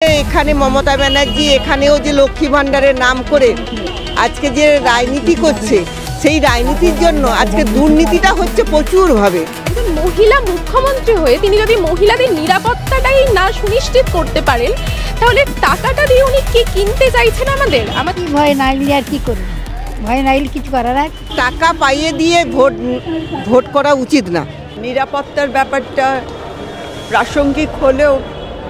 এখানে মমতা ব্যানার্জি এখানেও যে লক্ষ্মী ভান্ডারের নাম করে আজকে যে রাজনীতি করছে, সেই রাজনীতির জন্য আজকে দুর্নীতিটা হচ্ছে প্রচুরভাবে। মহিলা মুখ্যমন্ত্রী হয়ে তিনি যদি মহিলাদের নিরাপত্তাটাই না সুনিশ্চিত করতে পারেন, তাহলে টাকাটা দিয়ে উনি কি কিনতে চাইছেন আমাদের? আমাদের ভয় না নিলে আর কি করব, ভয় না নিলে কিছু করার আর টাকা পাইয়ে দিয়ে ভোট করা উচিত না। নিরাপত্তার ব্যাপারটা প্রাসঙ্গিক হলেও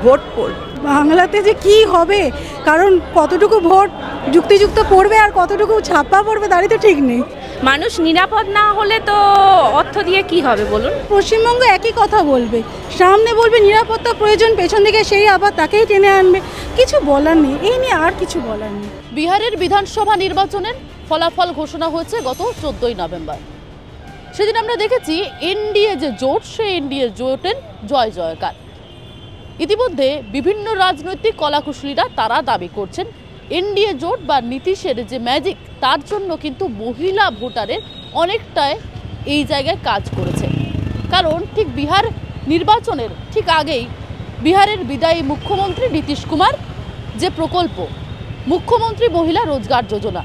ভোট করবে। বাংলাতে যে কি হবে, কারণ কতটুকু ভোট যুক্তিযুক্ত পড়বে আর কতটুকু ছাপ্পা পড়বে তারই তো ঠিক নেই। মানুষ নিরাপদ না হলে তো অর্থ দিয়ে কি হবে বলুন? পশ্চিমবঙ্গ একই কথা বলবে, সামনে বলবে নিরাপত্তা প্রয়োজন, পেছন দিকে সেই আবার তাকেই টেনে আনবে। কিছু বলার নেই, এই নিয়ে আর কিছু বলার নেই। বিহারের বিধানসভা নির্বাচনের ফলাফল ঘোষণা হয়েছে গত 14ই নভেম্বর। সেদিন আমরা দেখেছি এনডিএ যে জোট, সেই এনডিএ জোটের জয় জয়কার। ইতিমধ্যে বিভিন্ন রাজনৈতিক কলাকুশলীরা তারা দাবি করছেন এনডিএ জোট বা নীতিশের যে ম্যাজিক, তার জন্য কিন্তু মহিলা ভোটারের অনেকটাই এই জায়গায় কাজ করেছে। কারণ ঠিক বিহার নির্বাচনের ঠিক আগেই বিহারের বিদায়ী মুখ্যমন্ত্রী নীতিশ কুমার যে প্রকল্প মুখ্যমন্ত্রী মহিলা রোজগার যোজনা,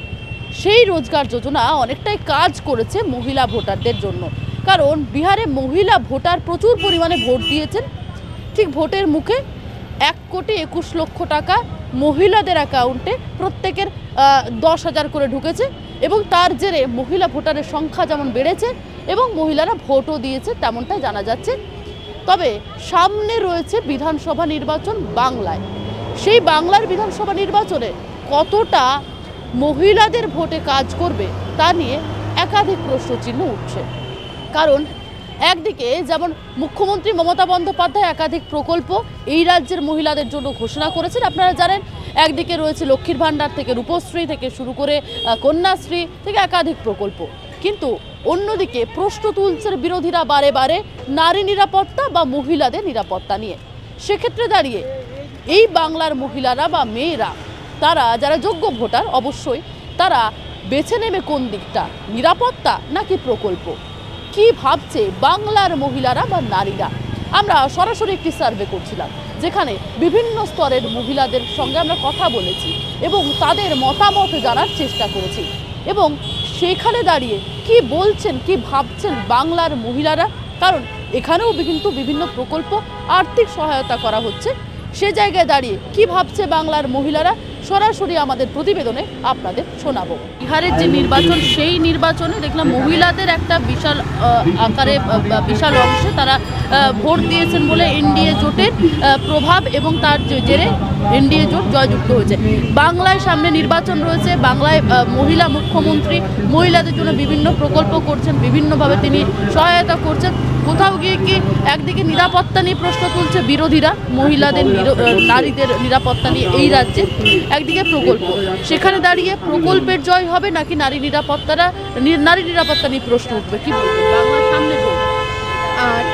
সেই রোজগার যোজনা অনেকটাই কাজ করেছে মহিলা ভোটারদের জন্য। কারণ বিহারে মহিলা ভোটার প্রচুর পরিমাণে ভোট দিয়েছেন। ঠিক ভোটের মুখে 1,21,00,000 টাকা মহিলাদের অ্যাকাউন্টে প্রত্যেকের 10,000 করে ঢুকেছে এবং তার জেরে মহিলা ভোটারের সংখ্যা যেমন বেড়েছে এবং মহিলারা ভোটও দিয়েছে তেমনটাই জানা যাচ্ছে। তবে সামনে রয়েছে বিধানসভা নির্বাচন বাংলায়। সেই বাংলার বিধানসভা নির্বাচনে কতটা মহিলাদের ভোটে কাজ করবে তা নিয়ে একাধিক প্রশ্নচিহ্ন উঠছে। কারণ একদিকে যেমন মুখ্যমন্ত্রী মমতা বন্দ্যোপাধ্যায় একাধিক প্রকল্প এই রাজ্যের মহিলাদের জন্য ঘোষণা করেছেন। আপনারা জানেন, একদিকে রয়েছে লক্ষ্মীর ভাণ্ডার থেকে রূপশ্রী থেকে শুরু করে কন্যাশ্রী থেকে একাধিক প্রকল্প, কিন্তু অন্যদিকে প্রশ্ন তুলছেন বিরোধীরা বারে বারে নারী নিরাপত্তা বা মহিলাদের নিরাপত্তা নিয়ে। সেক্ষেত্রে দাঁড়িয়ে এই বাংলার মহিলারা বা মেয়েরা, তারা যারা যোগ্য ভোটার, অবশ্যই তারা বেছে নেবে কোন দিকটা, নিরাপত্তা নাকি প্রকল্প? কি ভাবছে বাংলার মহিলারা বা নারীরা? আমরা সরাসরি একটি সার্ভে করছিলাম, যেখানে বিভিন্ন স্তরের মহিলাদের সঙ্গে আমরা কথা বলেছি এবং তাদের মতামত জানার চেষ্টা করেছি। এবং সেখানে দাঁড়িয়ে কি বলছেন, কি ভাবছেন বাংলার মহিলারা, কারণ এখানেও কিন্তু বিভিন্ন প্রকল্প আর্থিক সহায়তা করা হচ্ছে, সে জায়গায় দাঁড়িয়ে কি ভাবছে বাংলার মহিলারা সরাসরি আমাদের প্রতিবেদনে আপনাদের শোনাবো। বিহারের যে নির্বাচন, সেই নির্বাচনে দেখলাম মহিলাদের একটা বিশাল আকারে বিশাল অংশে তারা ভোট দিয়েছেন বলে এনডিএ জোটের প্রভাব এবং তার জেরে এনডিএ জোট জয়যুক্ত হয়েছে। বাংলায় সামনে নির্বাচন রয়েছে, বাংলায় মহিলা মুখ্যমন্ত্রী মহিলাদের জন্য বিভিন্ন প্রকল্প করছেন, বিভিন্নভাবে তিনি সহায়তা করছেন। কোথাও গিয়ে কি একদিকে নিরাপত্তা নিয়ে প্রশ্ন তুলছে বিরোধীরা, মহিলাদের নারীদের নিরাপত্তা নিয়ে এই রাজ্যে, একদিকে প্রকল্প, সেখানে দাঁড়িয়ে প্রকল্পের জয় হবে নাকি নারী নিরাপত্তা নিয়ে প্রশ্ন উঠবে? কি বলবেন বাংলার সামনে?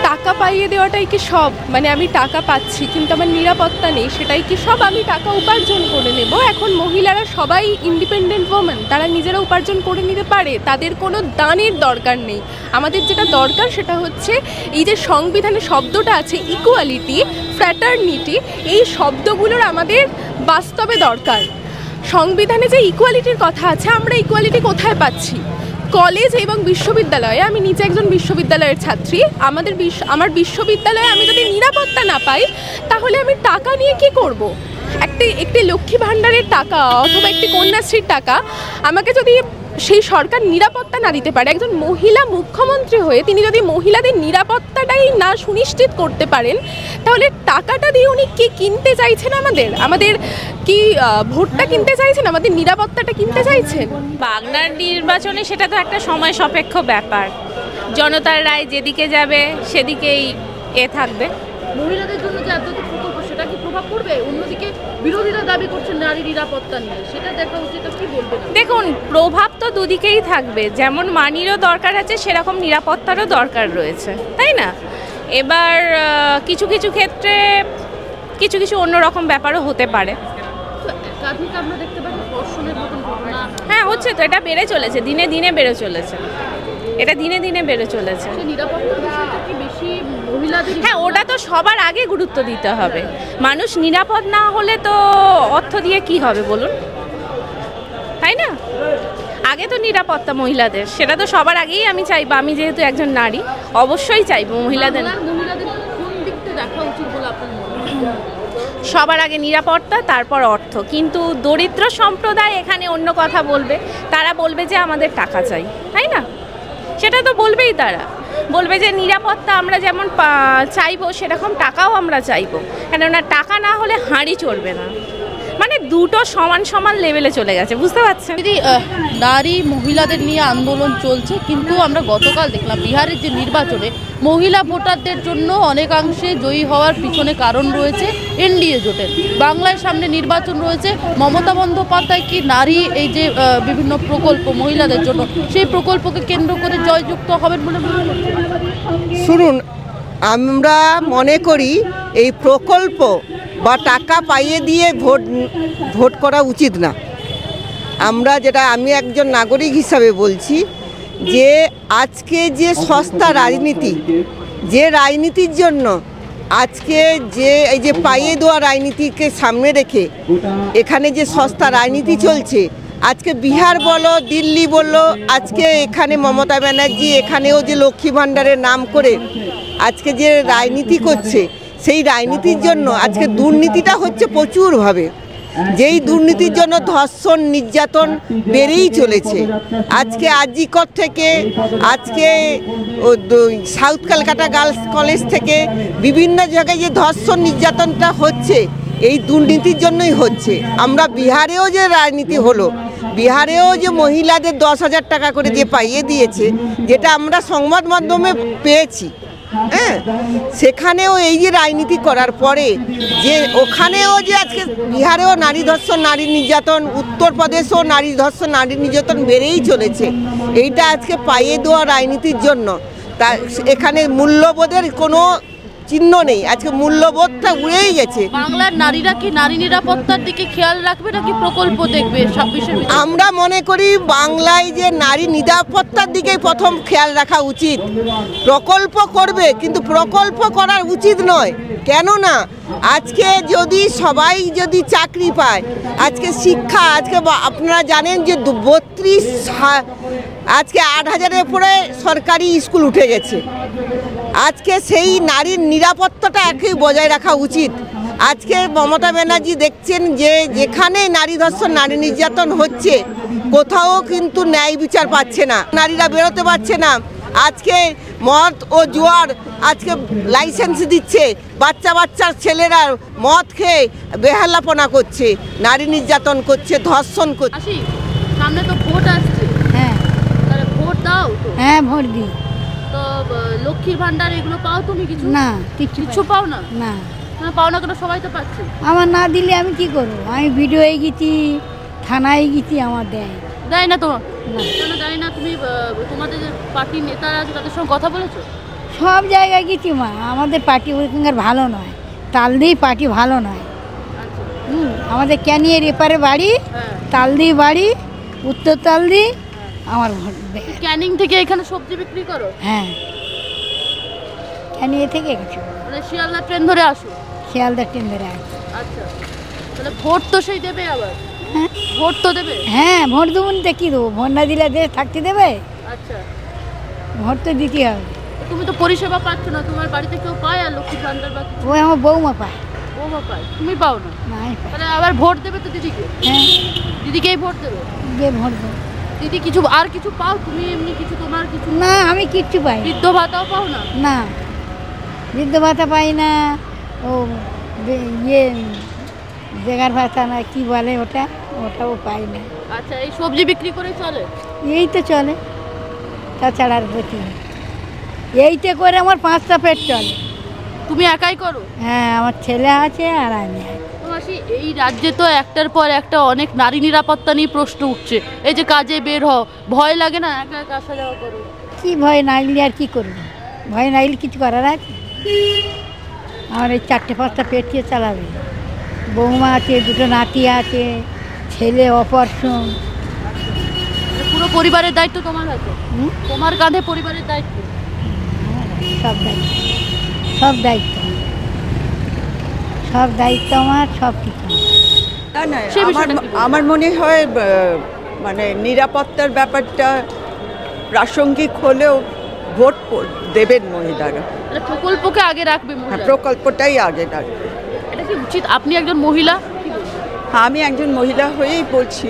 টাকা পাইয়ে দেওয়াটাই কি সব? মানে আমি টাকা পাচ্ছি কিন্তু আমার নিরাপত্তা নেই, সেটাই কি সব? আমি টাকা উপার্জন করে নেব। এখন মহিলারা সবাই ইন্ডিপেন্ডেন্ট ওম্যান, তারা নিজেরা উপার্জন করে নিতে পারে, তাদের কোনো দানের দরকার নেই। আমাদের যেটা দরকার সেটা হচ্ছে এই যে সংবিধানে শব্দটা আছে ইকুয়ালিটি, ফ্র্যাটার্নিটি, এই শব্দগুলোর আমাদের বাস্তবে দরকার। সংবিধানে যে ইকুয়ালিটির কথা আছে, আমরা ইকুয়ালিটি কোথায় পাচ্ছি? কলেজ এবং বিশ্ববিদ্যালয়ে, আমি নিজে একজন বিশ্ববিদ্যালয়ের ছাত্রী, আমার বিশ্ববিদ্যালয়ে আমি যদি নিরাপত্তা না পাই, তাহলে আমি টাকা নিয়ে কি করব? একটি লক্ষ্মী ভাণ্ডারের টাকা অথবা একটি কন্যাশ্রীর টাকা আমাকে যদি সেই সরকার নিরাপত্তা না দিতে পারে, একজন মহিলা মুখ্যমন্ত্রী হয়ে তিনি যদি মহিলাদের নিরাপত্তাটাই না সুনিশ্চিত করতে পারেন, তাহলে টাকাটা দিয়ে উনি কি কিনতে চাইছেন আমাদের কি ভোটটা কিনতে চাইছেন, আমাদের নিরাপত্তাটা কিনতে চাইছেন? বাংলার নির্বাচনে সেটা তো একটা সময় সাপেক্ষ ব্যাপার, জনতার রায় যেদিকে যাবে সেদিকেই থাকবে। মহিলাদের জন্য যে এত প্রকল্প, সেটা কি প্রভাব পড়বে? অন্যদিকে বিরোধীরা দাবি করছেন নারী নিরাপত্তা নিয়ে, সেটা দেখা উচিত। কি বলবেন? দেখুন, প্রভাব তো দুদিকেই থাকবে, যেমন মানিরও দরকার আছে সেরকম নিরাপত্তারও দরকার রয়েছে, তাই না? এবার কিছু কিছু ক্ষেত্রে কিছু অন্যরকম ব্যাপারও হতে পারে। একাধিক আমরা দেখতে পাচ্ছি ধর্ষণের মতন ঘটনা। হ্যাঁ, হচ্ছে তো, এটা বেড়ে চলেছে, দিনে দিনে বেড়ে চলেছে, এটা দিনে দিনে বেড়ে চলেছে। নিরাপত্তার বিষয়টা কি বেশি হ্যাঁ, ওটা তো সবার আগে গুরুত্ব দিতে হবে। মানুষ নিরাপদ না হলে তো অর্থ দিয়ে কি হবে বলুন, তাই না? আগে তো নিরাপত্তা মহিলাদের, সেটা তো সবার আগেই আমি চাইবো। আমি যেহেতু একজন নারী, অবশ্যই চাইবো মহিলাদের কোন দিকটা দেখা উচিত বলে আপনার মনে হয়? সবার আগে নিরাপত্তা, তারপর অর্থ। কিন্তু দরিদ্র সম্প্রদায় এখানে অন্য কথা বলবে, তারা বলবে যে আমাদের টাকা চাই, তাই না? সেটা তো বলবেই, তারা বলবে যে নিরাপত্তা আমরা যেমন চাইবো সেরকম টাকাও আমরা চাইবো, কেননা টাকা না হলে হাঁড়ি চলবে না। মানে দুটো সমান সমান লেভেলে চলে গেছে, বুঝতে পারছেন? দিদি, নারী মহিলাদের নিয়ে আন্দোলন চলছে, কিন্তু আমরা গতকাল দেখলাম বিহারের যে নির্বাচনে মহিলা ভোটারদের জন্য অনেকাংশে জয়ী হওয়ার পিছনে কারণ রয়েছে এনডিএ জোটের। বাংলায় সামনে নির্বাচন রয়েছে, মমতা বন্দ্যোপাধ্যায় কি নারী এই যে বিভিন্ন প্রকল্প মহিলাদের জন্য, সেই প্রকল্পকে কেন্দ্র করে জয়যুক্ত হবেন বলে মনে হচ্ছে? শুনুন, আমরা মনে করি এই প্রকল্প বা টাকা পাইয়ে দিয়ে ভোট করা উচিত না। আমি একজন নাগরিক হিসাবে বলছি যে আজকে যে সস্তা রাজনীতি, যে রাজনীতির জন্য আজকে যে এই যে পাইয়ে দেওয়া রাজনীতিকে সামনে রেখে এখানে যে সস্তা রাজনীতি চলছে, আজকে বিহার বলো, দিল্লি বললো, আজকে এখানে মমতা ব্যানার্জি এখানেও যে লক্ষ্মী ভাণ্ডারের নাম করে আজকে যে রাজনীতি করছে, সেই রাজনীতির জন্য আজকে দুর্নীতিটা হচ্ছে প্রচুরভাবে। যেই দুর্নীতির জন্য ধর্ষণ নির্যাতন বেড়েই চলেছে। আজকে আজিকর থেকে, আজকে সাউথ কলকাতা গার্লস কলেজ থেকে বিভিন্ন জায়গায় যে ধর্ষণ নির্যাতনটা হচ্ছে, এই দুর্নীতির জন্যই হচ্ছে। আমরা বিহারেও যে রাজনীতি হলো, বিহারেও যে মহিলাদের 10,000 টাকা করে যে পাইয়ে দিয়েছে, যেটা আমরা সংবাদ মাধ্যমে পেয়েছি, হ্যাঁ, সেখানেও এই যে রাজনীতি করার পরে যে ওখানেও যে আজকে বিহারেও নারী ধর্ষণ নারী নির্যাতন, উত্তরপ্রদেশেও নারী ধর্ষণ নারী নির্যাতন বেড়েই চলেছে। এইটা আজকে পাইয়ে দেওয়া রাজনীতির জন্য। তা এখানে মূল্যবোধের কোনো চিহ্ন নেই, আজকে মূল্যবোধটা উড়েই গেছে। বাংলার নারীরা কি নারী নিরাপত্তার দিকে খেয়াল রাখবে নাকি প্রকল্প দেখবে? আমরা মনে করি বাংলায় যে নারী নিরাপত্তার দিকে প্রথম খেয়াল রাখা উচিত। প্রকল্প করবে, কিন্তু প্রকল্প করার উচিত নয়। কেননা আজকে যদি সবাই যদি চাকরি পায়, আজকে শিক্ষা, আজকে আপনারা জানেন যে 8,000-এর উপরে সরকারি স্কুল উঠে গেছে। আজকে সেই নারীর নিরাপত্তাটা একই বজায় রাখা উচিত। আজকে মমতা ব্যানার্জি দেখছেন যে যেখানে নারী ধর্ষণ নারী নির্যাতন হচ্ছে, কোথাও কিন্তু ন্যায় বিচার পাচ্ছে না, নারীরা বেরোতে পারছে না। আজকে মদ ও জুয়ার আজকে লাইসেন্স দিচ্ছে, বাচ্চা ছেলেরা মদ খেয়ে বেহালাপনা করছে, নারী নির্যাতন করছে, ধর্ষণ করছে। সামনে তো ভোট আসছে, হ্যাঁ, তাহলে ভোট দাও তো? হ্যাঁ, ভোট দিই। তো লক্ষ্মীর ভান্ডার এগুলো পাও তুমি? কিছু না, কিছু পাও না? না, পাও না কেন? সবাই তো পাচ্ছে। আমার না দিলে আমি কি করবো? আমি ভিডিওয়ে গেছি, থানায় গেছি, আমার দেয় না তো? কেন দেয় না? তুমি তোমাদের যে পার্টির নেতারা আছে তাদের সঙ্গে কথা বলেছো? সব জায়গায় গেছি মা। আমাদের পার্টি ওইখানকার ভালো নয়, তালদি পার্টি ভালো নয়। আমাদের ক্যানিয়ের এপারে বাড়ি, তালদি বাড়ি, উত্তর তালদি। আমার ভোট দেয়। ক্যানিং থেকে এখানে সবজি বিক্রি করো? হ্যাঁ, ক্যানিয়ে থেকে গেছি। মানে শিয়ালদা ট্রেন ধরে আসো? শিয়ালদা ট্রেন ধরে আসি। আচ্ছা, তাহলে ভোট তো সেই দেবে আবার? হ্যাঁ, ভোট তো দেবে। হ্যাঁ, ভোট দেবো না কি দেবো? ভোট না দিলে দেশ থাকতে দেবে? আচ্ছা, ভোট তো দিতে হবে। তুমি তো পরিষেবা পাচ্ছ না, তোমার বাড়িতে কেউ পায় আর লক্ষ্মী ভান্ডার বা কিছু? ওই আমার বৌমা পায়। বৌমা পায়, তুমি পাও না? না, তাহলে আবার ভোট দেবে তো দিদিকে? হ্যাঁ, দিদিকেই ভোট দেবে? দিয়ে ভোট দেবো। দিদি কিছু আর কিছু পাও তুমি? এমনি কিছু তোমার কিছু? না, আমি কিচ্ছু পাই বৃদ্ধ ভাতাও পাও না? না, বৃদ্ধ ভাতা পাই না। ও ইয়ে বেকার ভাতা না কি বলে ওটাও পাই না। আচ্ছা, এই সবজি বিক্রি করে চলে? এই তো চলে, তাছাড়া আর গতি নেই। এইতে করে আমার 5টা পেট চলে। তুমি একাই করো? হ্যাঁ, আমার ছেলে আছে আর আমি। মাসি, এই রাজ্যে তো একটার পর একটা অনেক নারী নিরাপত্তা নিয়ে প্রশ্ন উঠছে। এই যে কাজে বের হও, ভয় লাগে না? একা একা আসা যাওয়া করো? কি ভয় নাইলে আর কি করবো? ভয় নাইলে কিছু করার আছে? আমার এই 4-5টা পেট দিয়ে চালাবে। বৌমা আছে, 2টো নাতি আছে, ছেলে অপারেশন। পুরো পরিবারের দায়িত্ব তোমার হাতে? তোমার কাঁধে পরিবারের দায়িত্ব? সব দায়িত্ব। সব দায়িত্ব, সব দায়িত্ব আমার, সব কিছু। না না, আমার মনে হয় মানে নিরাপত্তার ব্যাপারটা প্রাসঙ্গিক হলেও ভোট দেবেন মহিলারা। প্রকল্পকে আগে রাখবে, প্রকল্পটাই আগে রাখবে, এটা কি উচিত? আপনি একজন মহিলা, আমি একজন মহিলা হয়েই বলছি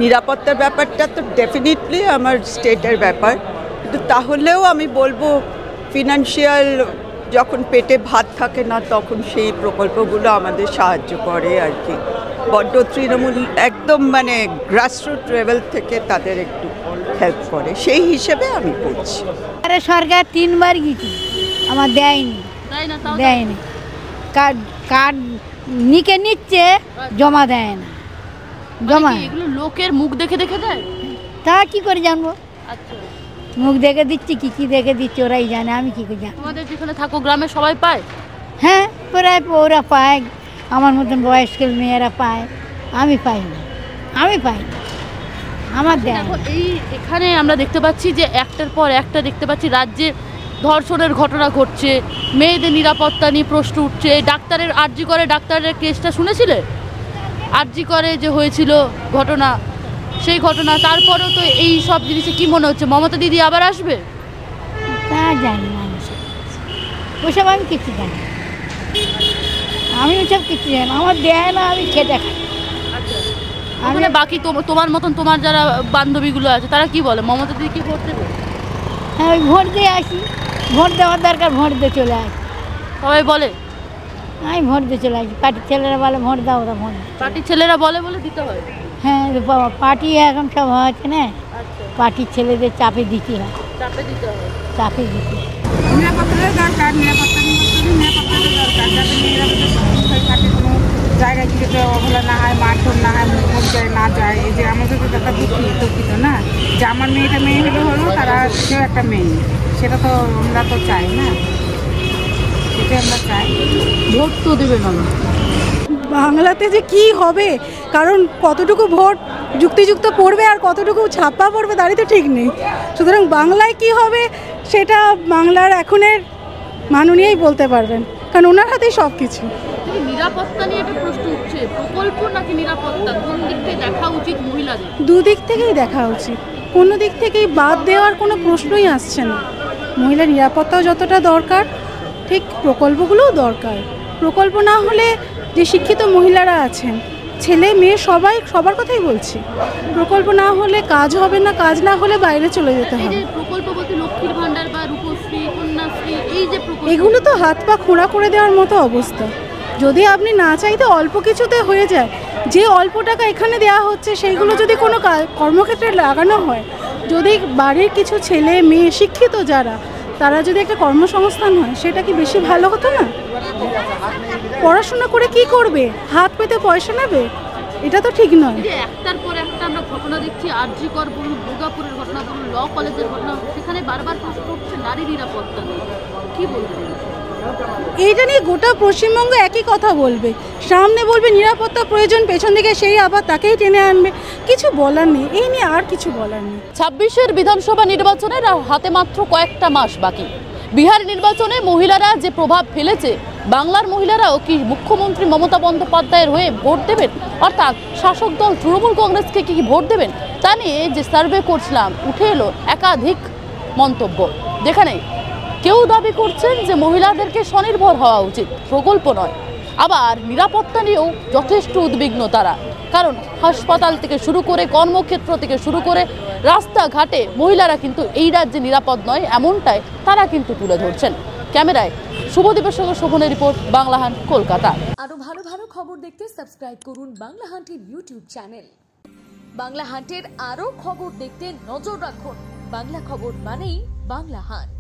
নিরাপত্তার ব্যাপারটা তো ডেফিনেটলি আমার স্টেটের ব্যাপার, কিন্তু তাহলেও আমি বলবো ফিনান্সিয়াল যখন পেটে ভাত থাকে না তখন সেই প্রকল্পগুলো আমাদের সাহায্য করে আর কি। বড্ড তৃণমূল একদম মানে গ্রাসরুট লেভেল থেকে তাদের একটু হেল্প করে, সেই হিসেবে আমি বলছি। আরে সরকার 3 বার গেছি, আমার দেয়নি, দেয়নি। কার্ড নিকে নিচ্ছে, জমা দেয় না, জমা। এগুলো লোকের মুখ দেখে দেখে দেয়, তা কি করে জানবো? মুখ দেখে দিচ্ছি, কি দেখে দিচ্ছে ওরাই জানে, আমি কি করে জানবো? আমাদের যেখানে থাকো গ্রামে সবাই পায়? হ্যাঁ, প্রায় ওরা পায়, আমার মতন বয়স্ক মেয়েরা পায়, আমি পাই না, আমি পাই না, আমার দেয়। এই এখানে আমরা দেখতে পাচ্ছি যে একটার পর একটা দেখতে পাচ্ছি রাজ্যে ধর্ষণের ঘটনা ঘটছে, মেয়েদের নিরাপত্তা নিয়ে প্রশ্ন উঠছে। ডাক্তারের আরজি করে ডাক্তারের কেসটা শুনেছিলে? আরজি করে যে হয়েছিল ঘটনা, সেই ঘটনা, তারপরেও তো এই সব জিনিসে কি মনে হচ্ছে মমতা দিদি আবার আসবে? তা জানি না, ওসব আমি কিছু জানি, আমি ওসব কিছু জানি, আমার দেয় না, আমি খেটে খাই। ওখানে বাকি তোমার মতন তোমার যারা বান্ধবীগুলো আছে তারা কি বলে, মমতা দিদি কি ভোট দেবে? হ্যাঁ, ওই ভোট দিয়ে আসি, ভোট দেওয়ার দরকার, ভোট দিয়ে চলে আসি। সবাই বলে আমি ভোট দিয়ে চলে আসি, পার্টির ছেলেরা বলে ভোট দাও, ওরা ভোট, পার্টির ছেলেরা বলে বলে দিতে হয়। হ্যাঁ বাবা, পার্টি এখন সব হচ্ছে না, পার্টির ছেলেদের চাপে দিতে হয়, চাপে দিতে হয়, চাপে দিতে হয়। নিরাপত্তার দরকার, নিরাপত্তার দরকার, যাতে মেয়েরা থাকে, কোনো জায়গায় যদি অবহেলা না হয়, মারধর না হয়, মুখে না যায়। এই যে আমাদের তো একটা দুঃখিত না, যে আমার মেয়েটা মেয়ে হলো তারা কেউ একটা মেয়ে, সেটা তো আমরা তো চাই না, সেটাই আমরা চাই। ভোট তো দেবে না। বাংলাতে যে কি হবে, কারণ কতটুকু ভোট যুক্তিযুক্ত পড়বে আর কতটুকু ছাপ্পা পড়বে তারই তো ঠিক নেই। সুতরাং বাংলায় কি হবে সেটা বাংলার এখনের মাননীয়ই বলতে পারবেন, কারণ ওনার হাতেই সব কিছু। নিরাপত্তা নিয়ে একটা প্রশ্ন উঠছে, প্রকল্প নাকি নিরাপত্তা, কোন দিক থেকে দেখা উচিত মহিলাদের? দুদিক থেকেই দেখা উচিত, কোনো দিক থেকেই বাদ দেওয়ার কোনো প্রশ্নই আসছে না। মহিলা নিরাপত্তাও যতটা দরকার, ঠিক প্রকল্পগুলোও দরকার। প্রকল্প না হলে যে শিক্ষিত মহিলারা আছেন, ছেলে মেয়ে সবাই, সবার কথাই বলছি, প্রকল্প না হলে কাজ হবে না, কাজ না হলে বাইরে চলে যেতে হবে। প্রকল্প বলতে লক্ষ্মীর ভান্ডার বা রূপশ্রী, কন্যাশ্রী, এই যে এগুলো তো হাত পা খোঁড়া করে দেওয়ার মতো অবস্থা। যদি আপনি না চাইতে অল্প কিছুতে হয়ে যায়, যে অল্প টাকা এখানে দেওয়া হচ্ছে সেইগুলো যদি কোনো কর্মক্ষেত্রে লাগানো হয়, যদি বাড়ির কিছু ছেলে মেয়ে শিক্ষিত যারা, তারা যদি একটা কর্মসংস্থান হয়, সেটা কি বেশি ভালো হতো না? পড়াশোনা করে কি করবে, হাত পেতে পয়সা নেবে? এটা তো ঠিক নয়। একটার পর একটা আমরা ঘটনা দেখছি, আরজি কর বলুন, দুর্গাপুরের ঘটনা বলুন, ল কলেজের ঘটনা, সেখানে বারবার প্রশ্ন উঠছে নারী নিরাপত্তা নিয়ে, কি বলবেন? এইটা নিয়ে গোটা পশ্চিমবঙ্গ একই কথা বলবে, সামনে বলবে নিরাপত্তা প্রয়োজন, পেছন দিকে সেই আবার তাকেই টেনে আনবে। কিছু বলার নেই, এই নিয়ে আর কিছু বলার নেই। 26-এর বিধানসভা নির্বাচনের হাতে মাত্র কয়েকটা মাস বাকি। বিহার নির্বাচনে মহিলারা যে প্রভাব ফেলেছে, বাংলার মহিলারাও কি মুখ্যমন্ত্রী মমতা বন্দ্যোপাধ্যায়ের হয়ে ভোট দেবেন, অর্থাৎ শাসক দল তৃণমূল কংগ্রেসকে কি ভোট দেবেন, তা নিয়ে যে সার্ভে করছিলাম উঠে এলো একাধিক মন্তব্য, যেখানে কেউ দাবি করছেন যে মহিলাদেরকে স্বনির্ভর হওয়া উচিত, প্রকল্প নয়। আবার নিরাপত্তা নিয়েও যথেষ্ট উদ্বিগ্ন তারা, কারণ হাসপাতাল থেকে শুরু করে, কর্মক্ষেত্র থেকে শুরু করে, রাস্তাঘাটে মহিলারা কিন্তু এই রাজ্যে নিরাপদ নয়, এমনটাই তারা কিন্তু তুলে ধরছেন। ক্যামেরায় শুভদীপের সঙ্গে শোভনের রিপোর্ট, বাংলাহান্ট, কলকাতা। আরো ভালো ভালো খবর দেখতে সাবস্ক্রাইব করুন বাংলাহান্টের ইউটিউব চ্যানেল। বাংলাহান্টের আরো খবর দেখতে নজর রাখুন। বাংলা খবর মানেই বাংলাহান্ট।